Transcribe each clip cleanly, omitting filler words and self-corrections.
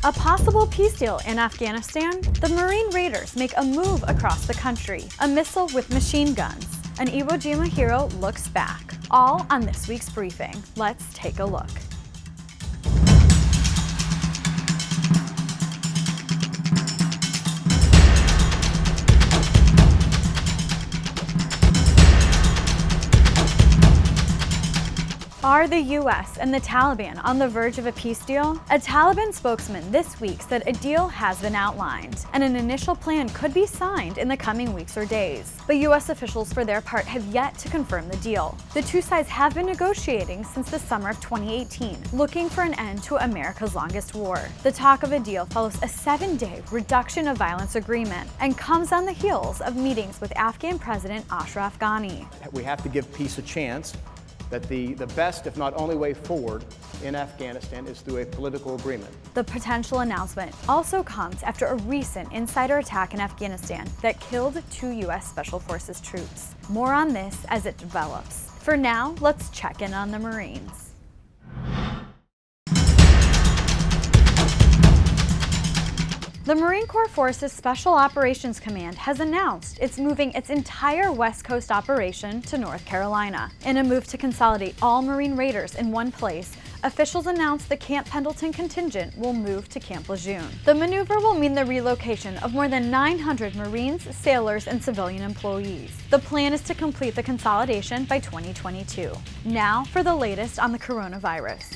A possible peace deal in Afghanistan? The Marine Raiders make a move across the country. A missile with machine guns. An Iwo Jima hero looks back. All on this week's briefing. Let's take a look. Are the U.S. and the Taliban on the verge of a peace deal? A Taliban spokesman this week said a deal has been outlined, and an initial plan could be signed in the coming weeks or days. But U.S. officials, for their part, have yet to confirm the deal. The two sides have been negotiating since the summer of 2018, looking for an end to America's longest war. The talk of a deal follows a 7-day reduction of violence agreement and comes on the heels of meetings with Afghan President Ashraf Ghani. We have to give peace a chance. That the best, if not only way forward in Afghanistan is through a political agreement. The potential announcement also comes after a recent insider attack in Afghanistan that killed 2 U.S. Special Forces troops. More on this as it develops. For now, let's check in on the Marines. The Marine Corps Forces Special Operations Command has announced it's moving its entire West Coast operation to North Carolina. In a move to consolidate all Marine Raiders in one place, officials announced the Camp Pendleton contingent will move to Camp Lejeune. The maneuver will mean the relocation of more than 900 Marines, sailors, and civilian employees. The plan is to complete the consolidation by 2022. Now for the latest on the coronavirus.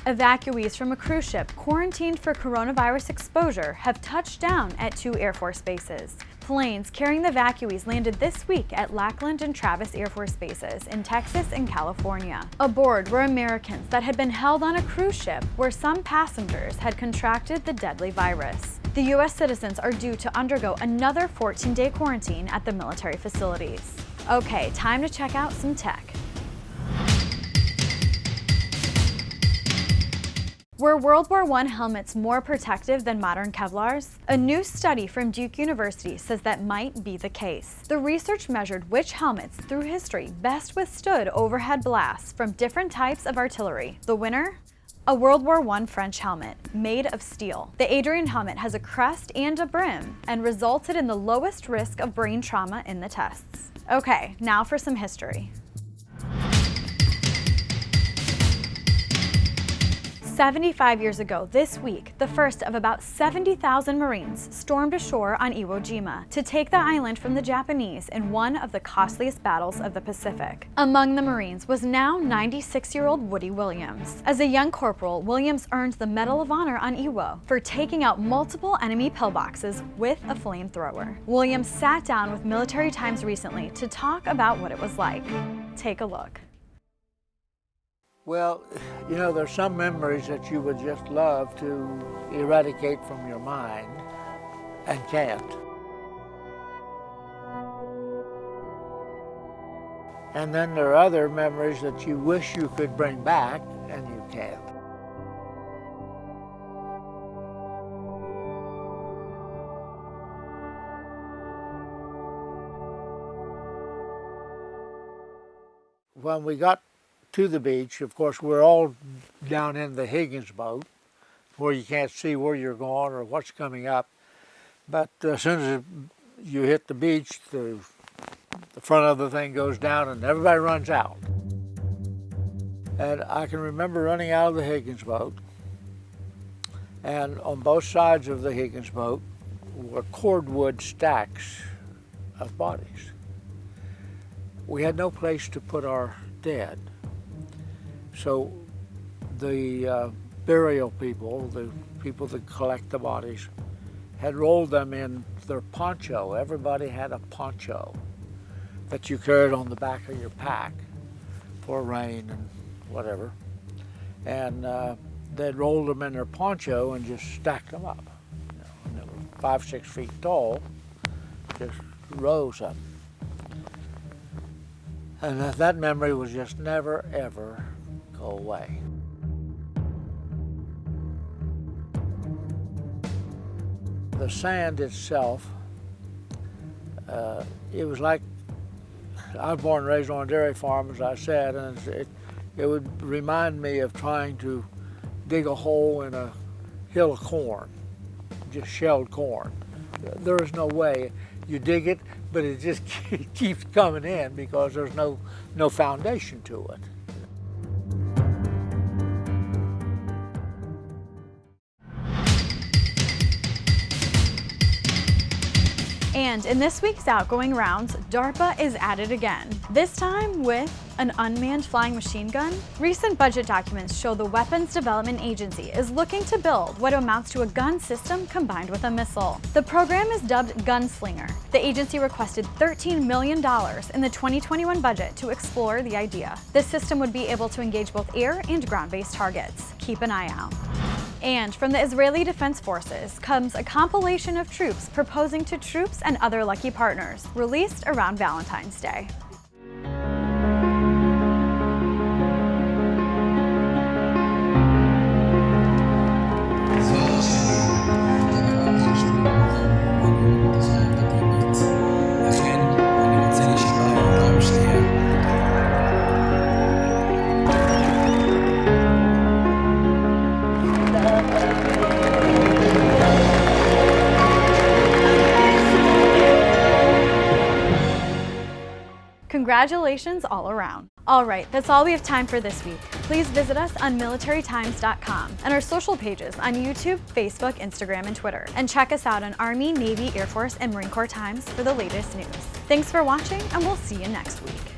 Evacuees from a cruise ship quarantined for coronavirus exposure have touched down at 2 Air Force bases. Planes carrying the evacuees landed this week at Lackland and Travis Air Force bases in Texas and California. Aboard were Americans that had been held on a cruise ship where some passengers had contracted the deadly virus. The U.S. citizens are due to undergo another 14-day quarantine at the military facilities. Okay, time to check out some tech. Were World War I helmets more protective than modern Kevlars? A new study from Duke University says that might be the case. The research measured which helmets through history best withstood overhead blasts from different types of artillery. The winner? A World War I French helmet, made of steel. The Adrian helmet has a crest and a brim, and resulted in the lowest risk of brain trauma in the tests. Okay, now for some history. 75 years ago this week, the first of about 70,000 Marines stormed ashore on Iwo Jima to take the island from the Japanese in one of the costliest battles of the Pacific. Among the Marines was now 96-year-old Woody Williams. As a young corporal, Williams earned the Medal of Honor on Iwo for taking out multiple enemy pillboxes with a flamethrower. Williams sat down with Military Times recently to talk about what it was like. Take a look. Well, you know, there's some memories that you would just love to eradicate from your mind and can't. And then there are other memories that you wish you could bring back and you can't. When we got to the beach, of course, we're all down in the Higgins boat where you can't see where you're going or what's coming up. But as soon as you hit the beach, the front of the thing goes down and everybody runs out. And I can remember running out of the Higgins boat, and on both sides of the Higgins boat were cordwood stacks of bodies. We had no place to put our dead. So the burial people, the people that collect the bodies, had rolled them in their poncho. Everybody had a poncho that you carried on the back of your pack for rain and whatever. And they'd rolled them in their poncho and just stacked them up. You know, and they were 5, 6 feet tall, just rows of them. And that memory was just never, ever go away. The sand itself, it was like, I was born and raised on a dairy farm, as I said, and It would remind me of trying to dig a hole in a hill of corn, just shelled corn. There is no way. You dig it, but it just keeps coming in because there's no foundation to it. And in this week's Outgoing rounds, DARPA is at it again, this time with an unmanned flying machine gun. Recent budget documents show the Weapons Development Agency is looking to build what amounts to a gun system combined with a missile. The program is dubbed Gunslinger. The agency requested $13 million in the 2021 budget to explore the idea. This system would be able to engage both air and ground-based targets. Keep an eye out. And from the Israeli Defense Forces comes a compilation of troops proposing to troops and other lucky partners, released around Valentine's Day. Congratulations all around. All right, that's all we have time for this week. Please visit us on militarytimes.com and our social pages on YouTube, Facebook, Instagram, and Twitter. And check us out on Army, Navy, Air Force, and Marine Corps Times for the latest news. Thanks for watching, and we'll see you next week.